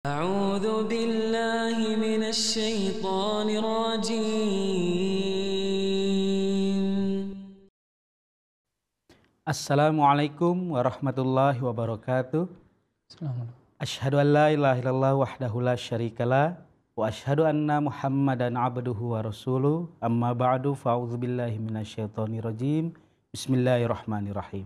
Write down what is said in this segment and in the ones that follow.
أعوذ بالله من الشيطان الرجيم. Assalamualaikum warahmatullahi wabarakatuh. Asyhadu an la ilaha illallah wahdahu la syarikalah wa asyhadu anna Muhammadan abduhu wa rasuluh. Amma ba'du fa'udzu billahi minasyaitonir rajim. Bismillahirrahmanirrahim.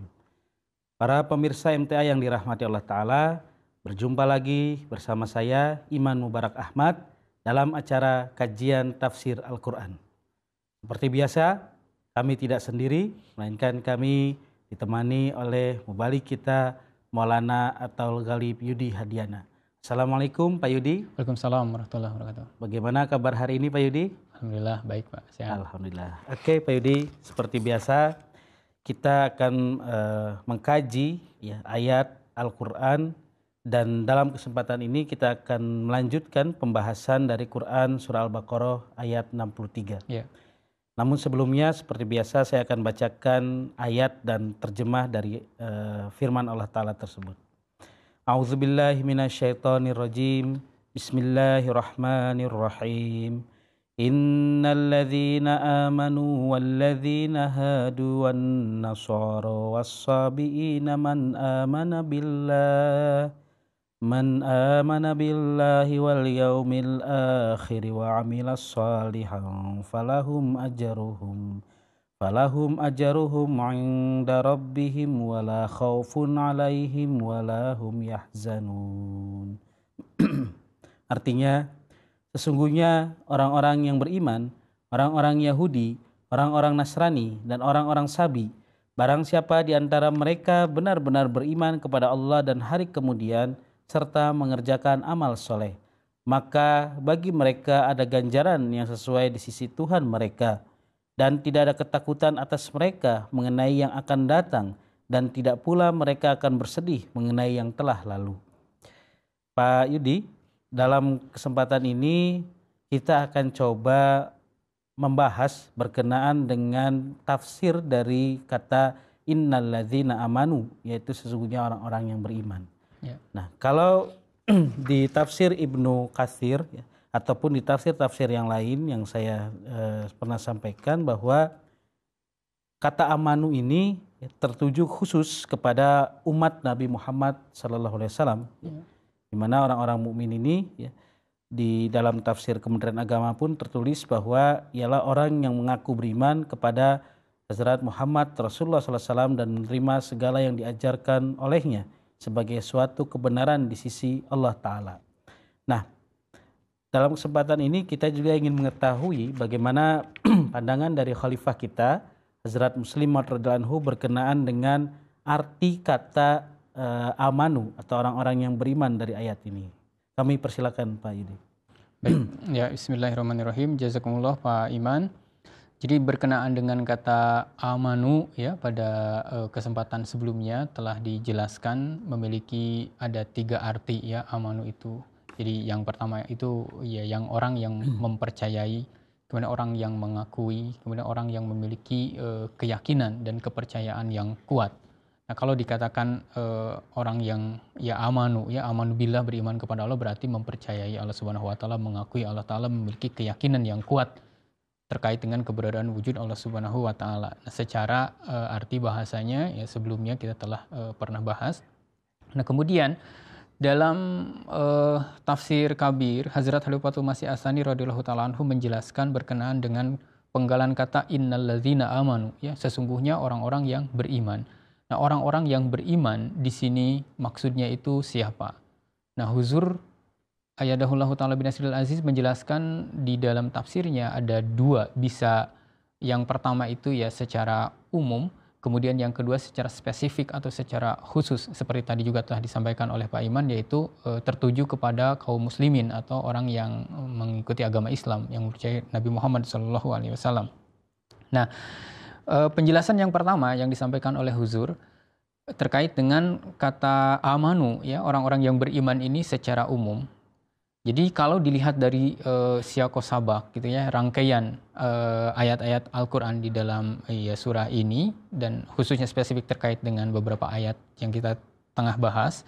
Para pemirsa MTA yang dirahmati Allah taala, berjumpa lagi bersama saya Iman Mubarak Ahmad dalam acara kajian tafsir Al-Qur'an. Seperti biasa, kami tidak sendiri, melainkan kami ditemani oleh mubalik kita Maulana Ataul Ghalib Yudi Hadiana. Assalamualaikum Pak Yudi. Waalaikumsalam warahmatullahi wabarakatuh. Bagaimana kabar hari ini Pak Yudi? Alhamdulillah baik Pak. Sehat. Alhamdulillah. Oke Pak Yudi, seperti biasa kita akan mengkaji ayat Al-Quran, dan dalam kesempatan ini kita akan melanjutkan pembahasan dari Quran surah Al-Baqarah ayat 63. Ya. Namun sebelumnya seperti biasa saya akan bacakan ayat dan terjemah dari firman Allah Ta'ala tersebut. A'udzubillahi minasyaitonirrajim. Bismillahirrahmanirrahim. Innal ladzina amanu wal ladzina hadu wan nasara was-sabiina man amana billahi wal yaumil akhir wa amila salihan falahum ajruhum 'inda rabbihim wala khaufun 'alaihim wala hum yahzanun. Artinya, sesungguhnya orang-orang yang beriman, orang-orang Yahudi, orang-orang Nasrani, dan orang-orang Sabi, barang siapa di antara mereka benar-benar beriman kepada Allah dan hari kemudian, serta mengerjakan amal soleh, maka bagi mereka ada ganjaran yang sesuai di sisi Tuhan mereka, dan tidak ada ketakutan atas mereka mengenai yang akan datang, dan tidak pula mereka akan bersedih mengenai yang telah lalu. Pak Yudi, dalam kesempatan ini kita akan coba membahas berkenaan dengan tafsir dari kata innal ladzina amanu, yaitu sesungguhnya orang-orang yang beriman. Ya. Nah, kalau di tafsir Ibnu Katsir ataupun di tafsir-tafsir yang lain yang saya pernah sampaikan bahwa kata amanu ini tertuju khusus kepada umat Nabi Muhammad SAW, di mana orang-orang mukmin ini di dalam tafsir Kementerian Agama pun tertulis bahwa ialah orang yang mengaku beriman kepada Hazrat Muhammad Rasulullah SAW dan menerima segala yang diajarkan olehnya sebagai suatu kebenaran di sisi Allah Ta'ala. Nah, dalam kesempatan ini kita juga ingin mengetahui bagaimana pandangan dari khalifah kita, Hazrat Muslim Maud radhiyallahu anhu, berkenaan dengan arti kata amanu atau orang-orang yang beriman dari ayat ini. Kami persilakan Pak Yudi. Baik, ya, bismillahirrahmanirrahim. Jazakumullah Pak Iman. Jadi berkenaan dengan kata amanu ya, pada kesempatan sebelumnya telah dijelaskan memiliki ada 3 arti ya amanu itu. Jadi yang pertama itu ya yang orang yang mempercayai, kemudian orang yang mengakui, kemudian orang yang memiliki keyakinan dan kepercayaan yang kuat. Nah, kalau dikatakan orang yang ya amanu billah, beriman kepada Allah, berarti mempercayai Allah Subhanahu wa taala, mengakui Allah taala, memiliki keyakinan yang kuat terkait dengan keberadaan wujud Allah Subhanahu wa taala. Nah, secara arti bahasanya ya sebelumnya kita telah pernah bahas. Nah, kemudian dalam tafsir Kabir, Hazrat Khalifatul Masih As-Tsani radhiyallahu taala anhu menjelaskan berkenaan dengan penggalan kata innal ladzina amanu ya, sesungguhnya orang-orang yang beriman. Nah, orang-orang yang beriman di sini maksudnya itu siapa? Nah, Huzur Ayyadahullahu ta'ala binasril aziz menjelaskan di dalam tafsirnya ada 2, bisa yang pertama itu ya secara umum, kemudian yang kedua secara spesifik atau secara khusus, seperti tadi juga telah disampaikan oleh Pak Iman, yaitu tertuju kepada kaum muslimin atau orang yang mengikuti agama Islam, yang percaya Nabi Muhammad SAW. Nah, penjelasan yang pertama yang disampaikan oleh Huzur terkait dengan kata amanu ya, orang-orang yang beriman ini secara umum. Jadi kalau dilihat dari siyaqos sabaq gitu ya, rangkaian ayat-ayat Al-Qur'an di dalam surah ini, dan khususnya spesifik terkait dengan beberapa ayat yang kita tengah bahas.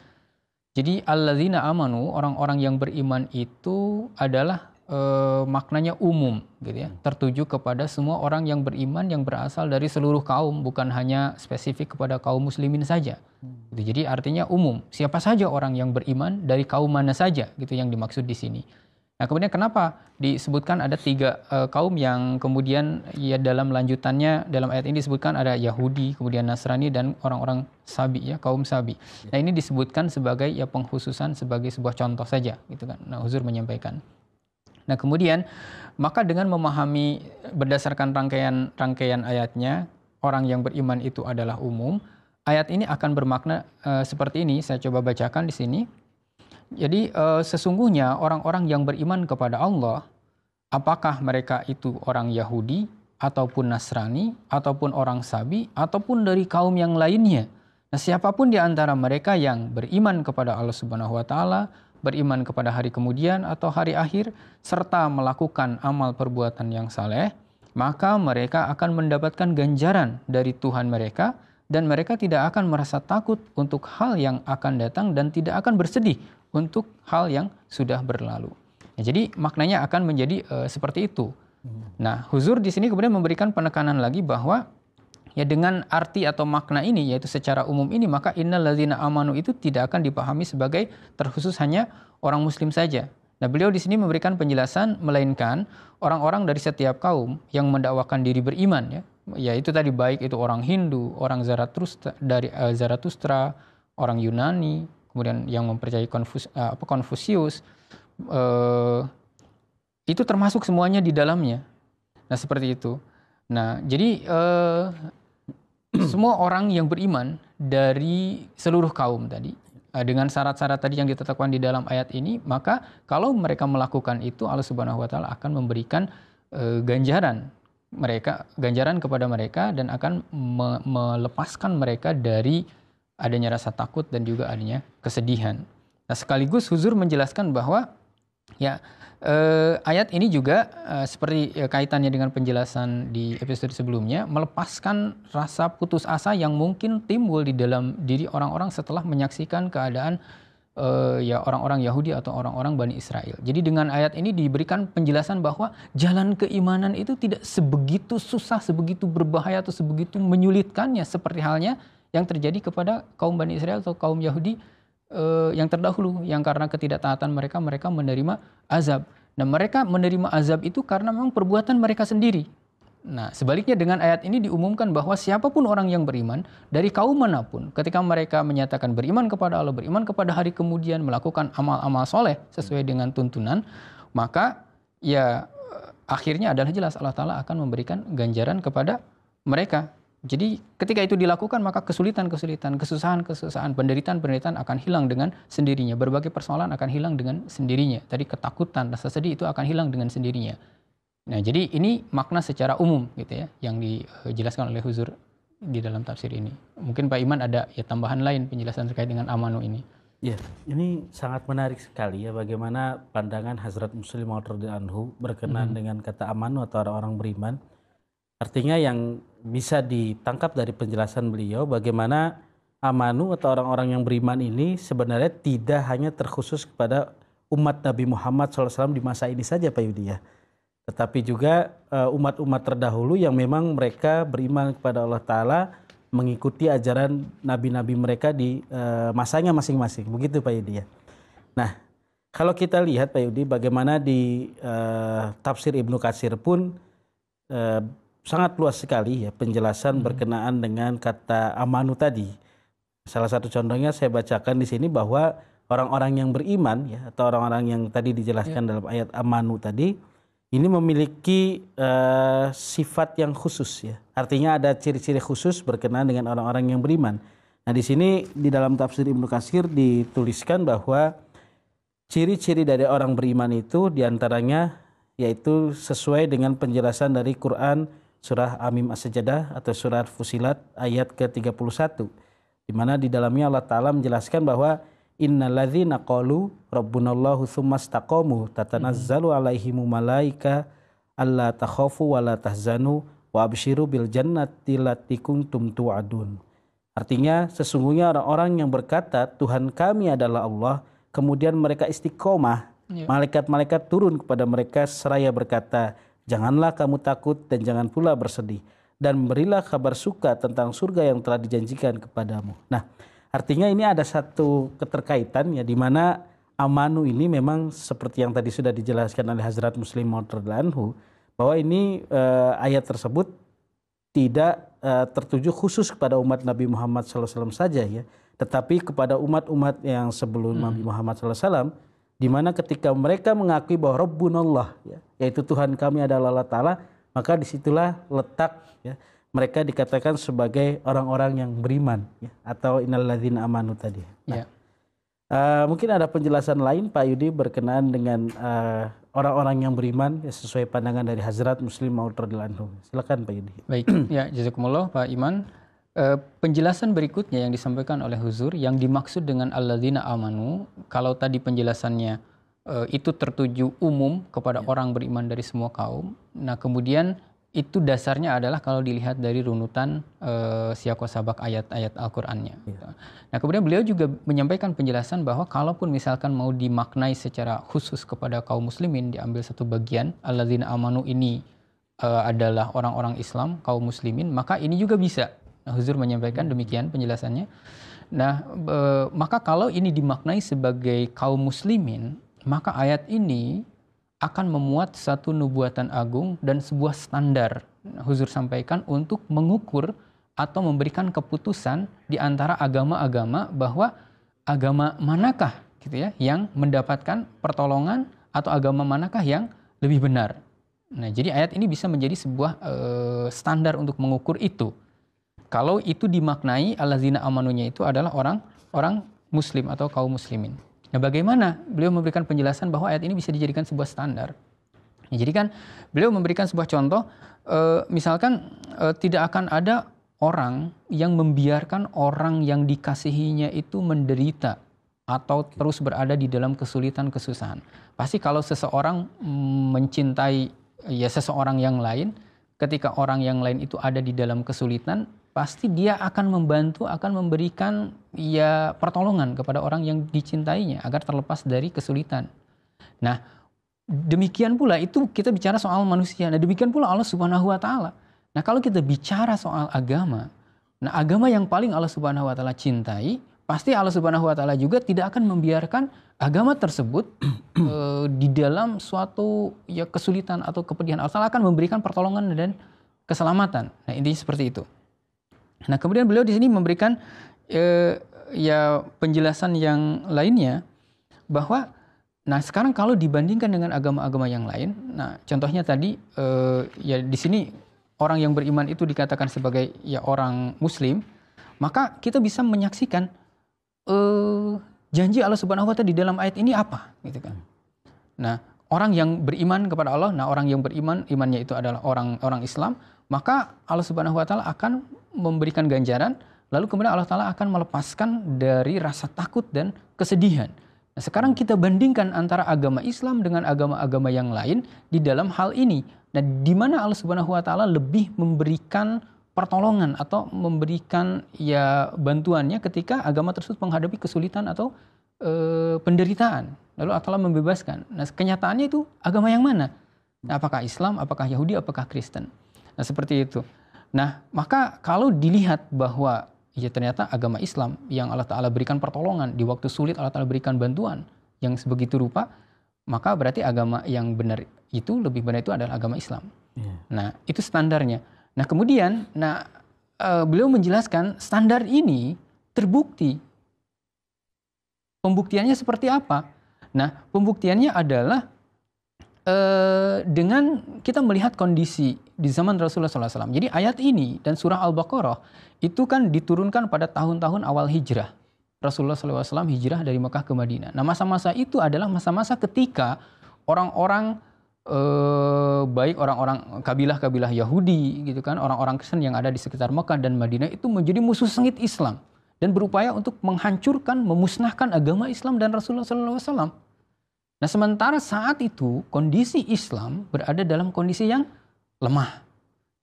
Jadi alladzina amanu, orang-orang yang beriman itu adalah maknanya umum gitu ya, tertuju kepada semua orang yang beriman yang berasal dari seluruh kaum, bukan hanya spesifik kepada kaum muslimin saja. Gitu. Jadi artinya umum, siapa saja orang yang beriman dari kaum mana saja gitu yang dimaksud di sini. Nah, kemudian kenapa disebutkan ada 3 kaum yang kemudian ya dalam lanjutannya dalam ayat ini disebutkan ada Yahudi, kemudian Nasrani dan orang-orang Sabi ya, kaum Sabi. Nah, ini disebutkan sebagai ya pengkhususan sebagai sebuah contoh saja gitu kan. Nah, Huzur menyampaikan. Nah, kemudian maka dengan memahami berdasarkan rangkaian ayatnya, orang yang beriman itu adalah umum. Ayat ini akan bermakna seperti ini, saya coba bacakan di sini. Jadi sesungguhnya orang-orang yang beriman kepada Allah, apakah mereka itu orang Yahudi ataupun Nasrani ataupun orang Sabi ataupun dari kaum yang lainnya. Nah, siapapun di antara mereka yang beriman kepada Allah Subhanahu wa taala, beriman kepada hari kemudian atau hari akhir, serta melakukan amal perbuatan yang saleh, maka mereka akan mendapatkan ganjaran dari Tuhan mereka, dan mereka tidak akan merasa takut untuk hal yang akan datang dan tidak akan bersedih untuk hal yang sudah berlalu. Ya, jadi maknanya akan menjadi seperti itu. Nah, Huzur di sini kemudian memberikan penekanan lagi bahwa ya dengan arti atau makna ini, yaitu secara umum ini, maka innalladzina amanu itu tidak akan dipahami sebagai terkhusus hanya orang muslim saja. Nah, beliau di sini memberikan penjelasan melainkan orang-orang dari setiap kaum yang mendakwakan diri beriman ya. Yaitu tadi baik itu orang Hindu, orang Zarathustra, orang Yunani, kemudian yang mempercayai Konfusius, itu termasuk semuanya di dalamnya. Nah, seperti itu. Nah, jadi semua orang yang beriman dari seluruh kaum tadi dengan syarat-syarat tadi yang ditetapkan di dalam ayat ini, maka kalau mereka melakukan itu, Allah Subhanahu wa taala akan memberikan ganjaran kepada mereka dan akan melepaskan mereka dari adanya rasa takut dan juga adanya kesedihan. Nah, sekaligus Huzur menjelaskan bahwa ya ayat ini juga seperti kaitannya dengan penjelasan di episode sebelumnya, melepaskan rasa putus asa yang mungkin timbul di dalam diri orang-orang setelah menyaksikan keadaan ya orang-orang Yahudi atau orang-orang Bani Israel. Jadi dengan ayat ini diberikan penjelasan bahwa jalan keimanan itu tidak sebegitu susah, sebegitu berbahaya atau sebegitu menyulitkannya seperti halnya yang terjadi kepada kaum Bani Israel atau kaum Yahudi yang terdahulu, yang karena ketidaktaatan mereka menerima azab. Nah, mereka menerima azab itu karena memang perbuatan mereka sendiri. Nah, sebaliknya dengan ayat ini diumumkan bahwa siapapun orang yang beriman dari kaum manapun, ketika mereka menyatakan beriman kepada Allah, beriman kepada hari kemudian, melakukan amal-amal soleh sesuai dengan tuntunan, maka ya akhirnya adalah jelas Allah Ta'ala akan memberikan ganjaran kepada mereka. Jadi ketika itu dilakukan, maka kesulitan-kesulitan, kesusahan-kesusahan, penderitaan-penderitaan akan hilang dengan sendirinya. Berbagai persoalan akan hilang dengan sendirinya. Tadi ketakutan, rasa sedih itu akan hilang dengan sendirinya. Nah, jadi ini makna secara umum gitu ya yang dijelaskan oleh Huzur di dalam tafsir ini. Mungkin Pak Iman ada ya tambahan lain penjelasan terkait dengan amanu ini. Ya, ini sangat menarik sekali ya bagaimana pandangan Hazrat Muslim Maud radhiyallahu anhu berkenaan dengan kata amanu atau orang-orang beriman. Artinya yang bisa ditangkap dari penjelasan beliau bagaimana amanu atau orang-orang yang beriman ini sebenarnya tidak hanya terkhusus kepada umat Nabi Muhammad SAW di masa ini saja Pak Yudi ya. Tetapi juga umat-umat terdahulu yang memang mereka beriman kepada Allah Ta'ala, mengikuti ajaran nabi-nabi mereka di masanya masing-masing. Begitu Pak Yudi ya. Nah, kalau kita lihat Pak Yudi bagaimana di tafsir Ibnu Katsir pun sangat luas sekali ya penjelasan berkenaan dengan kata amanu tadi. Salah satu contohnya saya bacakan di sini bahwa orang-orang yang beriman ya atau orang-orang yang tadi dijelaskan dalam ayat amanu tadi ini memiliki sifat yang khusus ya. Artinya ada ciri-ciri khusus berkenaan dengan orang-orang yang beriman. Nah, di sini di dalam tafsir Ibnu Katsir dituliskan bahwa ciri-ciri dari orang beriman itu diantaranya yaitu sesuai dengan penjelasan dari Quran surah Amim As-Sajdah atau surah Fusilat ayat ke-31 di mana di dalamnya Allah Ta'ala menjelaskan bahwa innalladzina qalu rabbunallahu tsumma istaqamu tatanazzalu alaihimu malaika alla takhafu wa la tahzanu wa absyiru bil jannati allati kuntum tu'adun. Artinya sesungguhnya orang-orang yang berkata Tuhan kami adalah Allah, kemudian mereka istiqomah, malaikat-malaikat turun kepada mereka seraya berkata, janganlah kamu takut dan jangan pula bersedih, dan berilah kabar suka tentang surga yang telah dijanjikan kepadamu. Nah, artinya ini ada satu keterkaitan ya, di mana amanu ini memang seperti yang tadi sudah dijelaskan oleh Hazrat Muslim Maud radhiyallahu anhu, bahwa ini ayat tersebut tidak tertuju khusus kepada umat Nabi Muhammad SAW saja ya, tetapi kepada umat-umat yang sebelum Nabi Muhammad SAW, di mana ketika mereka mengakui bahwa Rabbunallah, ya, yaitu Tuhan kami adalah Allah Ta'ala, maka disitulah letak ya, mereka dikatakan sebagai orang-orang yang beriman ya, atau innalladzina amanu tadi. Nah, mungkin ada penjelasan lain Pak Yudi berkenaan dengan orang-orang yang beriman ya, sesuai pandangan dari Hazrat Muslim Maud radhiyallahu anhu. Silakan Pak Yudi. Baik, ya jazakumullah Pak Iman. Penjelasan berikutnya yang disampaikan oleh Huzur yang dimaksud dengan alladzina amanu, kalau tadi penjelasannya itu tertuju umum kepada orang beriman dari semua kaum. Nah, kemudian itu dasarnya adalah kalau dilihat dari runutan siako sabak ayat-ayat Al-Qur'annya. Nah, kemudian beliau juga menyampaikan penjelasan bahwa kalaupun misalkan mau dimaknai secara khusus kepada kaum muslimin, diambil satu bagian, alladzina amanu ini adalah orang-orang Islam, kaum muslimin, maka ini juga bisa. Nah, Huzur menyampaikan demikian penjelasannya. Nah, maka kalau ini dimaknai sebagai kaum muslimin, maka ayat ini akan memuat satu nubuatan agung dan sebuah standar, Huzur sampaikan, untuk mengukur atau memberikan keputusan di antara agama-agama bahwa agama manakah gitu ya yang mendapatkan pertolongan atau agama manakah yang lebih benar. Nah, jadi ayat ini bisa menjadi sebuah standar untuk mengukur itu. Kalau itu dimaknai alladzina amanunya itu adalah orang muslim atau kaum muslimin. Nah, bagaimana beliau memberikan penjelasan bahwa ayat ini bisa dijadikan sebuah standar? Ya, jadi kan beliau memberikan sebuah contoh, misalkan tidak akan ada orang yang membiarkan orang yang dikasihinya itu menderita atau terus berada di dalam kesulitan kesusahan. Pasti kalau seseorang mencintai ya seseorang yang lain, ketika orang yang lain itu ada di dalam kesulitan, pasti dia akan membantu, akan memberikan ya pertolongan kepada orang yang dicintainya agar terlepas dari kesulitan. Nah, demikian pula itu kita bicara soal manusia. Nah, demikian pula Allah Subhanahu wa taala. Nah, kalau kita bicara soal agama, nah agama yang paling Allah Subhanahu wa taala cintai, pasti Allah Subhanahu wa taala juga tidak akan membiarkan agama tersebut di dalam suatu ya kesulitan atau kepedihan. Allah akan memberikan pertolongan dan keselamatan. Nah, intinya seperti itu. Nah, kemudian beliau di sini memberikan ya penjelasan yang lainnya bahwa nah sekarang kalau dibandingkan dengan agama-agama yang lain, nah contohnya tadi ya di sini orang yang beriman itu dikatakan sebagai ya orang muslim, maka kita bisa menyaksikan janji Allah Subhanahu wa taala di dalam ayat ini apa gitu kan. Nah, orang yang beriman kepada Allah, nah orang yang beriman imannya itu adalah orang Islam, maka Allah Subhanahu wa taala akan memberikan ganjaran, lalu kemudian Allah Ta'ala akan melepaskan dari rasa takut dan kesedihan. Nah, sekarang kita bandingkan antara agama Islam dengan agama-agama yang lain di dalam hal ini. Nah, di mana Allah Subhanahu wa taala lebih memberikan pertolongan atau memberikan ya bantuannya ketika agama tersebut menghadapi kesulitan atau penderitaan. Lalu Allah Ta'ala membebaskan. Nah, kenyataannya itu agama yang mana? Nah, apakah Islam, apakah Yahudi, apakah Kristen? Nah, seperti itu. Nah, maka kalau dilihat bahwa ya ternyata agama Islam yang Allah Ta'ala berikan pertolongan, di waktu sulit Allah Ta'ala berikan bantuan yang sebegitu rupa, maka berarti agama yang benar itu, lebih benar itu adalah agama Islam. Nah, itu standarnya. Nah, kemudian beliau menjelaskan standar ini terbukti. Pembuktiannya seperti apa? Nah, pembuktiannya adalah dengan kita melihat kondisi di zaman Rasulullah SAW. Jadi ayat ini dan surah Al-Baqarah itu kan diturunkan pada tahun-tahun awal hijrah. Rasulullah SAW hijrah dari Mekah ke Madinah. Nah, masa-masa itu adalah masa-masa ketika orang-orang baik orang-orang kabilah-kabilah Yahudi gitu kan, orang-orang Kristen yang ada di sekitar Mekah dan Madinah itu menjadi musuh sengit Islam dan berupaya untuk menghancurkan, memusnahkan agama Islam dan Rasulullah SAW. Nah, sementara saat itu kondisi Islam berada dalam kondisi yang lemah.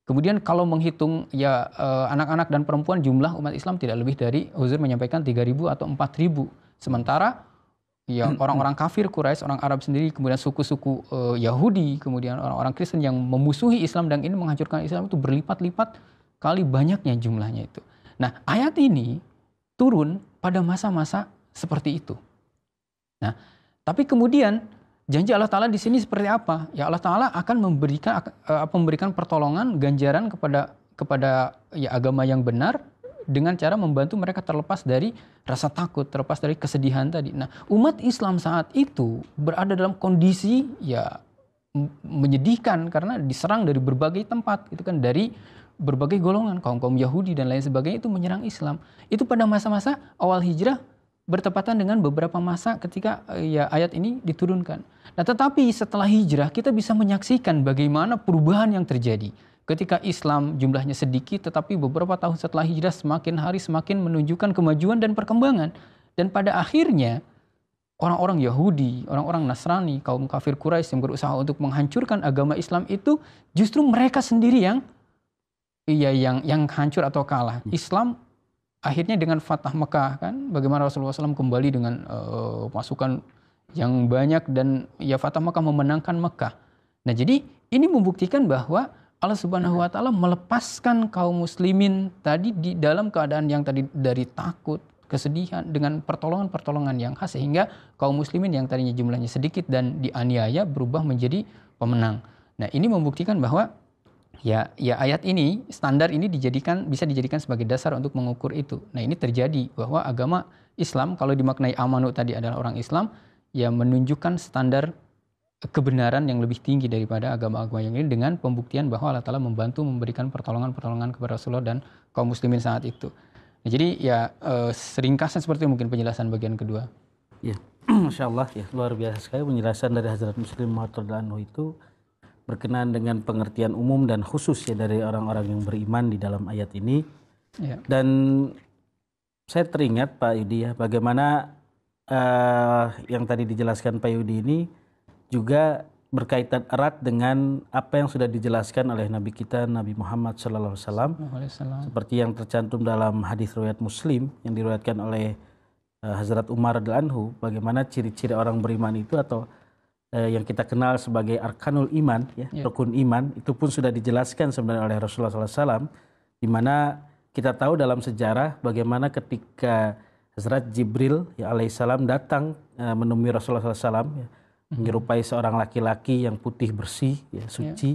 Kemudian kalau menghitung ya anak-anak dan perempuan, jumlah umat Islam tidak lebih dari, Huzur menyampaikan 3.000 atau 4.000. Sementara ya orang-orang kafir Quraisy, orang Arab sendiri, kemudian suku-suku Yahudi, kemudian orang-orang Kristen yang memusuhi Islam dan ini menghancurkan Islam itu berlipat-lipat kali banyaknya jumlahnya itu. Nah, ayat ini turun pada masa-masa seperti itu. Nah, tapi kemudian janji Allah Ta'ala di sini seperti apa? Ya, Allah Ta'ala akan memberikan pertolongan, ganjaran kepada ya agama yang benar dengan cara membantu mereka terlepas dari rasa takut, terlepas dari kesedihan tadi. Nah, umat Islam saat itu berada dalam kondisi ya menyedihkan karena diserang dari berbagai tempat, itu kan, dari berbagai golongan, kaum-kaum Yahudi dan lain sebagainya itu menyerang Islam. Itu pada masa-masa awal hijrah, bertepatan dengan beberapa masa ketika ya ayat ini diturunkan. Nah, tetapi setelah hijrah kita bisa menyaksikan bagaimana perubahan yang terjadi. Ketika Islam jumlahnya sedikit, tetapi beberapa tahun setelah hijrah semakin hari semakin menunjukkan kemajuan dan perkembangan. Dan pada akhirnya orang-orang Yahudi, orang-orang Nasrani, kaum kafir Quraisy yang berusaha untuk menghancurkan agama Islam itu justru mereka sendiri yang hancur atau kalah. Islam akhirnya dengan Fatah Mekah, kan, bagaimana Rasulullah SAW kembali dengan pasukan yang banyak dan ya Fatah Mekah memenangkan Mekah. Nah, jadi ini membuktikan bahwa Allah Subhanahu wa Ta'ala melepaskan kaum muslimin tadi di dalam keadaan yang tadi dari takut, kesedihan, dengan pertolongan-pertolongan yang khas, sehingga kaum muslimin yang tadinya jumlahnya sedikit dan dianiaya berubah menjadi pemenang. Nah, ini membuktikan bahwa ya ayat ini, standar ini bisa dijadikan sebagai dasar untuk mengukur itu. Nah, ini terjadi bahwa agama Islam kalau dimaknai amanu tadi adalah orang Islam, ya menunjukkan standar kebenaran yang lebih tinggi daripada agama-agama yang ini dengan pembuktian bahwa Allah Ta'ala membantu memberikan pertolongan-pertolongan kepada Rasulullah dan kaum muslimin saat itu. Nah, jadi ya seringkasnya seperti itu mungkin penjelasan bagian kedua. Ya, Masya Allah, ya, luar biasa sekali penjelasan dari Hazrat Muslim Maud radhiyallahu anhu itu berkenaan dengan pengertian umum dan khusus ya dari orang-orang yang beriman di dalam ayat ini. Ya. Dan saya teringat Pak Yudi ya, bagaimana yang tadi dijelaskan Pak Yudi ini juga berkaitan erat dengan apa yang sudah dijelaskan oleh Nabi kita Nabi Muhammad SAW, seperti yang tercantum dalam hadis riwayat Muslim yang diriwayatkan oleh Hazrat Umar radhiyallahu anhu, bagaimana ciri-ciri orang beriman itu atau yang kita kenal sebagai arkanul iman, ya, rukun iman, itu pun sudah dijelaskan sebenarnya oleh Rasulullah SAW, di mana kita tahu dalam sejarah bagaimana ketika Hazrat Jibril ya, alaihissalam datang menemui Rasulullah SAW, ya, menyerupai seorang laki-laki yang putih bersih, ya, suci.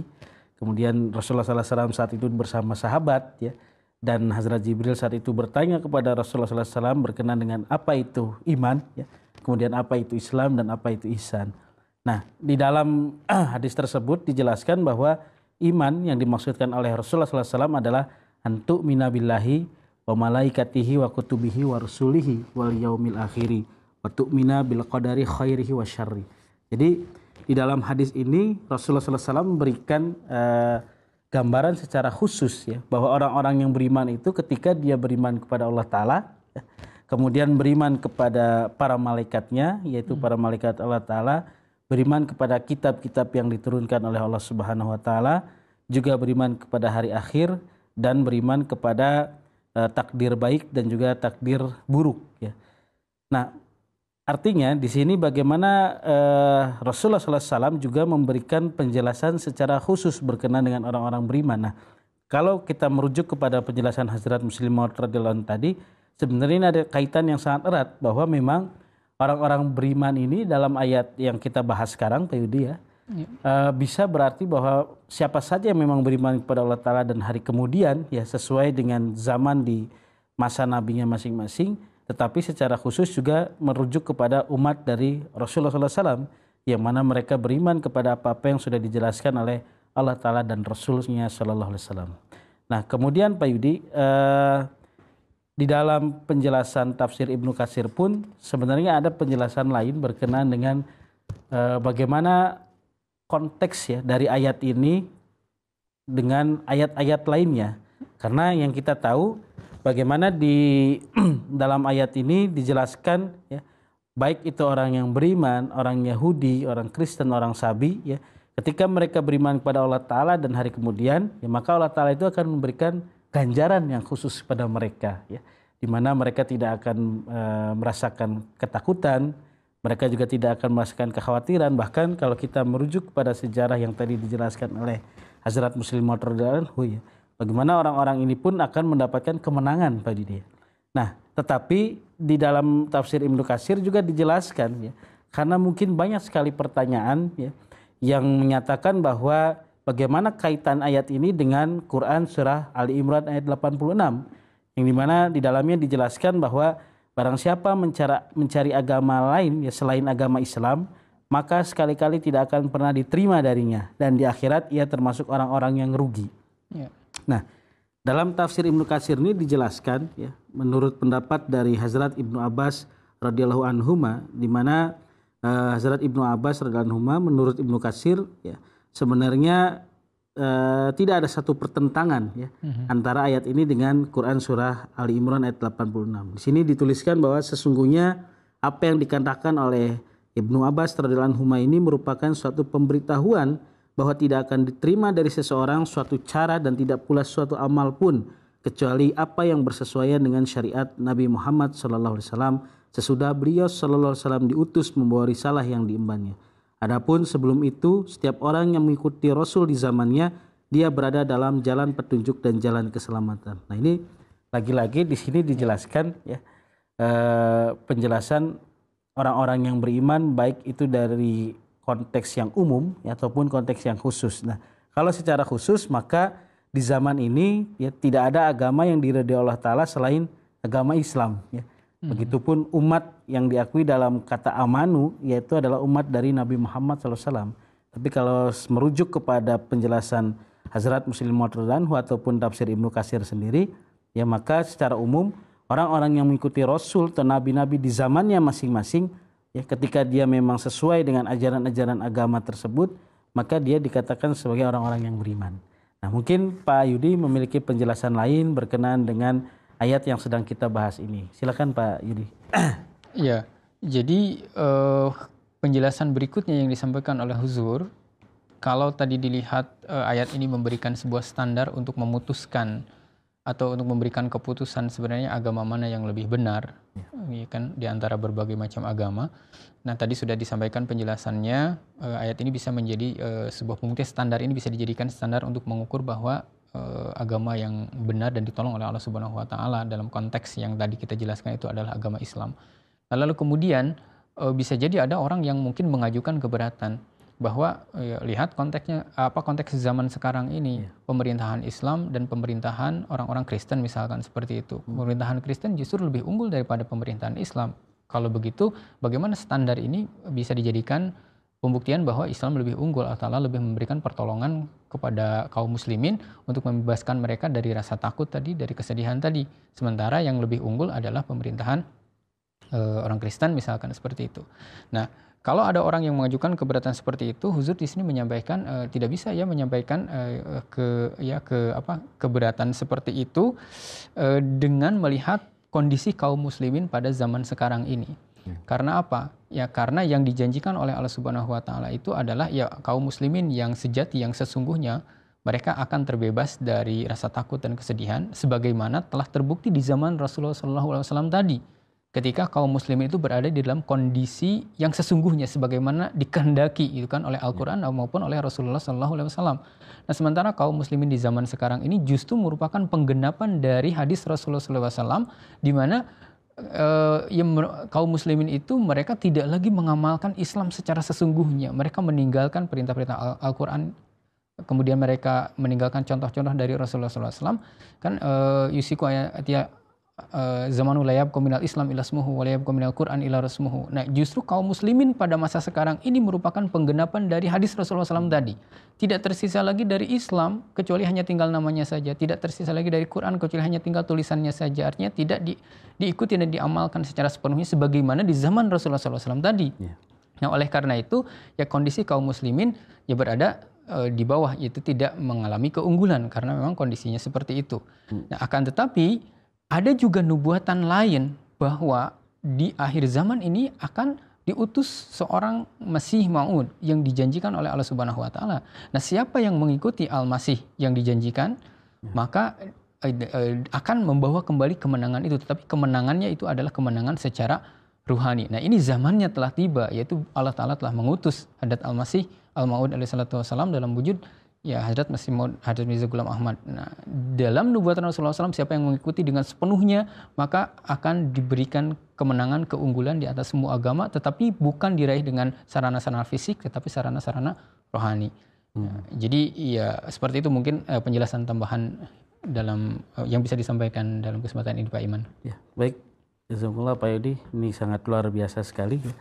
Kemudian Rasulullah SAW saat itu bersama sahabat, ya, dan Hazrat Jibril saat itu bertanya kepada Rasulullah SAW berkenaan dengan apa itu iman, ya, kemudian apa itu Islam dan apa itu ihsan. Nah, di dalam hadis tersebut dijelaskan bahwa iman yang dimaksudkan oleh Rasulullah SAW adalah antu minabillahi wa malaikatihi wa kutubihi wa rusulihi wal yaumil akhiri wa tu'mina bil qadari khairihi wa syarri. Jadi di dalam hadis ini Rasulullah SAW memberikan gambaran secara khusus ya, bahwa orang-orang yang beriman itu ketika dia beriman kepada Allah Ta'ala, ya, kemudian beriman kepada para malaikatnya, yaitu para malaikat Allah Ta'ala, beriman kepada kitab-kitab yang diturunkan oleh Allah Subhanahu wa Ta'ala, juga beriman kepada hari akhir, dan beriman kepada takdir baik dan juga takdir buruk. Ya. Nah, artinya di sini bagaimana Rasulullah SAW juga memberikan penjelasan secara khusus berkenaan dengan orang-orang beriman. Nah, kalau kita merujuk kepada penjelasan Hazrat Muslim Maud radhiyallahu anhu tadi, sebenarnya ini ada kaitan yang sangat erat bahwa memang orang-orang beriman ini dalam ayat yang kita bahas sekarang, Pak Yudi ya, bisa berarti bahwa siapa saja yang memang beriman kepada Allah Ta'ala dan hari kemudian, ya sesuai dengan zaman di masa nabinya masing-masing, tetapi secara khusus juga merujuk kepada umat dari Rasulullah SAW, yang mana mereka beriman kepada apa-apa yang sudah dijelaskan oleh Allah Ta'ala dan Rasulnya SAW. Nah, kemudian Pak Yudi, di dalam penjelasan tafsir Ibnu Katsir pun sebenarnya ada penjelasan lain berkenaan dengan bagaimana konteks ya dari ayat ini dengan ayat-ayat lainnya. Karena yang kita tahu bagaimana di dalam ayat ini dijelaskan ya, baik itu orang yang beriman, orang Yahudi, orang Kristen, orang Sabi ya, ketika mereka beriman kepada Allah Ta'ala dan hari kemudian, ya maka Allah Ta'ala itu akan memberikan ganjaran yang khusus kepada mereka, ya, di mana mereka tidak akan merasakan ketakutan, mereka juga tidak akan merasakan kekhawatiran. Bahkan kalau kita merujuk kepada sejarah yang tadi dijelaskan oleh Hazrat Muslim Maud radhiyallahu anhu, ya, bagaimana orang-orang ini pun akan mendapatkan kemenangan pada dia. Nah, tetapi di dalam tafsir Ibnu Katsir juga dijelaskan, ya, karena mungkin banyak sekali pertanyaan, ya, yang menyatakan bahwa bagaimana kaitan ayat ini dengan Quran surah Ali Imran ayat 86, yang dimana di dalamnya dijelaskan bahwa barang siapa mencari agama lain, ya, selain agama Islam, maka sekali-kali tidak akan pernah diterima darinya, dan di akhirat ia termasuk orang-orang yang rugi. Ya. Nah, dalam tafsir Ibnu Katsir ini dijelaskan, ya, menurut pendapat dari Hazrat Ibnu Abbas radhiyallahu anhuma, di mana Hazrat Ibnu Abbas radhiyallahu anhuma menurut Ibnu Katsir, ya, sebenarnya tidak ada satu pertentangan, ya, antara ayat ini dengan Quran surah Ali Imran ayat 86. Di sini dituliskan bahwa sesungguhnya apa yang dikatakan oleh Ibnu Abbas radhiyallahu anhuma ini merupakan suatu pemberitahuan bahwa tidak akan diterima dari seseorang suatu cara dan tidak pula suatu amal pun kecuali apa yang bersesuaian dengan syariat Nabi Muhammad SAW sesudah beliau SAW diutus membawa risalah yang diembannya. Adapun sebelum itu, setiap orang yang mengikuti Rasul di zamannya, dia berada dalam jalan petunjuk dan jalan keselamatan. Nah, ini lagi-lagi di sini dijelaskan, ya, penjelasan orang-orang yang beriman, baik itu dari konteks yang umum, ya, ataupun konteks yang khusus. Nah, kalau secara khusus maka di zaman ini, ya, tidak ada agama yang diridhai Allah Ta'ala selain agama Islam, ya. Begitupun umat yang diakui dalam kata amanu, yaitu adalah umat dari Nabi Muhammad SAW. Tapi kalau merujuk kepada penjelasan Hazrat Muslim Maud radhiyallahu anhu ataupun tafsir Ibnu Katsir sendiri, ya, maka secara umum orang-orang yang mengikuti Rasul atau Nabi-Nabi di zamannya masing-masing, ya, ketika dia memang sesuai dengan ajaran-ajaran agama tersebut, maka dia dikatakan sebagai orang-orang yang beriman. Nah, mungkin Pak Yudi memiliki penjelasan lain berkenaan dengan ayat yang sedang kita bahas ini. Silakan Pak Yudi. Ya, jadi penjelasan berikutnya yang disampaikan oleh Huzur, kalau tadi dilihat ayat ini memberikan sebuah standar untuk memutuskan atau untuk memberikan keputusan sebenarnya agama mana yang lebih benar, ya kan, di antara berbagai macam agama. Nah, tadi sudah disampaikan penjelasannya, ayat ini bisa menjadi sebuah pembuktian, standar ini bisa dijadikan standar untuk mengukur bahwa agama yang benar dan ditolong oleh Allah Subhanahu wa Ta'ala dalam konteks yang tadi kita jelaskan itu adalah agama Islam. Lalu kemudian bisa jadi ada orang yang mungkin mengajukan keberatan bahwa, ya, lihat konteksnya, konteks zaman sekarang ini, pemerintahan Islam dan pemerintahan orang-orang Kristen misalkan seperti itu. Pemerintahan Kristen justru lebih unggul daripada pemerintahan Islam. Kalau begitu, bagaimana standar ini bisa dijadikan pembuktian bahwa Islam lebih unggul, Allah Ta'ala lebih memberikan pertolongan kepada kaum muslimin untuk membebaskan mereka dari rasa takut tadi, dari kesedihan tadi. Sementara yang lebih unggul adalah pemerintahan orang Kristen misalkan seperti itu. Nah, kalau ada orang yang mengajukan keberatan seperti itu, Huzur di sini menyampaikan tidak bisa, ya, menyampaikan keberatan seperti itu dengan melihat kondisi kaum muslimin pada zaman sekarang ini. Karena apa? Ya, karena yang dijanjikan oleh Allah Subhanahu wa Ta'ala itu adalah, ya, kaum muslimin yang sejati, yang sesungguhnya mereka akan terbebas dari rasa takut dan kesedihan sebagaimana telah terbukti di zaman Rasulullah SAW tadi. Ketika kaum muslimin itu berada di dalam kondisi yang sesungguhnya sebagaimana dikehendaki itu kan oleh Al-Qur'an maupun oleh Rasulullah SAW. Nah, sementara kaum muslimin di zaman sekarang ini justru merupakan penggenapan dari hadis Rasulullah SAW, di mana kaum muslimin itu mereka tidak lagi mengamalkan Islam secara sesungguhnya. Mereka meninggalkan perintah-perintah Al-Qur'an, kemudian mereka meninggalkan contoh-contoh dari Rasulullah SAW. Kan yusiku ayat zamanu la yabqa minal Islam ila ismuhu wa la yabqa minal Qur'an ila rasmuhu. Nah, justru kaum muslimin pada masa sekarang ini merupakan penggenapan dari hadis Rasulullah SAW tadi. Tidak tersisa lagi dari Islam kecuali hanya tinggal namanya saja. Tidak tersisa lagi dari Quran kecuali hanya tinggal tulisannya saja. Artinya tidak diikuti dan diamalkan secara sepenuhnya sebagaimana di zaman Rasulullah SAW tadi. Nah, oleh karena itu, ya, kondisi kaum muslimin ya berada di bawah, yaitu tidak mengalami keunggulan karena memang kondisinya seperti itu. Nah, akan tetapi ada juga nubuatan lain bahwa di akhir zaman ini akan diutus seorang Masih Maud yang dijanjikan oleh Allah Subhanahu wa taala. Nah, siapa yang mengikuti Al-Masih yang dijanjikan, maka akan membawa kembali kemenangan itu, tetapi kemenangannya itu adalah kemenangan secara ruhani. Nah, ini zamannya telah tiba, yaitu Allah Ta'ala telah mengutus Hadrat Al-Masih Al-Maud alaihissalatu wassalam dalam wujud ya Hadrat Masih Maud, Hadrat Mirza Ghulam Ahmad. Nah, dalam nubuatan Rasulullah SAW, siapa yang mengikuti dengan sepenuhnya, maka akan diberikan kemenangan, keunggulan di atas semua agama, tetapi bukan diraih dengan sarana-sarana fisik, tetapi sarana-sarana rohani. Nah, jadi ya seperti itu mungkin penjelasan tambahan dalam yang bisa disampaikan dalam kesempatan ini Pak Iman. Ya, baik. Jazakumullah Pak Yudi, ini sangat luar biasa sekali ya.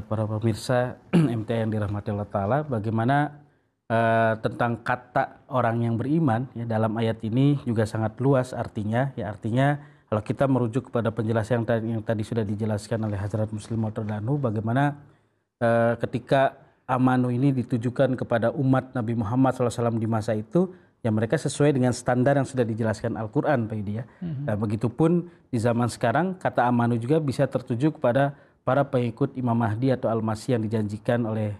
Para pemirsa MTA yang dirahmati Allah Ta'ala, bagaimana tentang kata orang yang beriman ya, dalam ayat ini juga sangat luas artinya ya. Artinya kalau kita merujuk kepada penjelasan yang tadi sudah dijelaskan oleh Hazrat Muslim Maud radhiyallahu anhu, bagaimana ketika amanu ini ditujukan kepada umat Nabi Muhammad SAW di masa itu, ya mereka sesuai dengan standar yang sudah dijelaskan Al-Quran Pak Yudi ya. Nah, begitupun di zaman sekarang kata amanu juga bisa tertuju kepada para pengikut Imam Mahdi atau Al-Masih yang dijanjikan oleh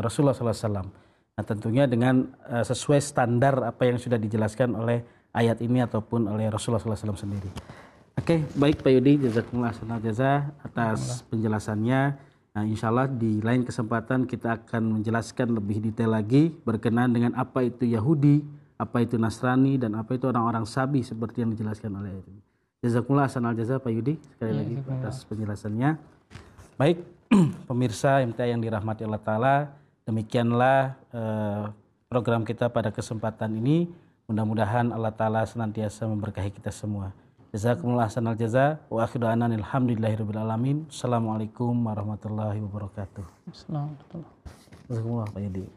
Rasulullah SAW. Nah, tentunya dengan sesuai standar apa yang sudah dijelaskan oleh ayat ini ataupun oleh Rasulullah SAW sendiri. Oke, baik Pak Yudi, jazakumullah khairan jazaa atas penjelasannya. Nah, insya Allah di lain kesempatan kita akan menjelaskan lebih detail lagi berkenaan dengan apa itu Yahudi, apa itu Nasrani, dan apa itu orang-orang Sabi seperti yang dijelaskan oleh ayat ini. Jazakumullah khairan jazaa Pak Yudi sekali lagi atas penjelasannya. Baik, pemirsa MTA yang dirahmati Allah Ta'ala, demikianlah program kita pada kesempatan ini. Mudah-mudahan Allah Ta'ala senantiasa memberkahi kita semua. Jazakumullah ahsanal jaza wa akhiru da'wana alhamdulillahirabbil alamin. Assalamualaikum warahmatullahi wabarakatuh. Assalamualaikum. Jazakumullah Pak Yudi.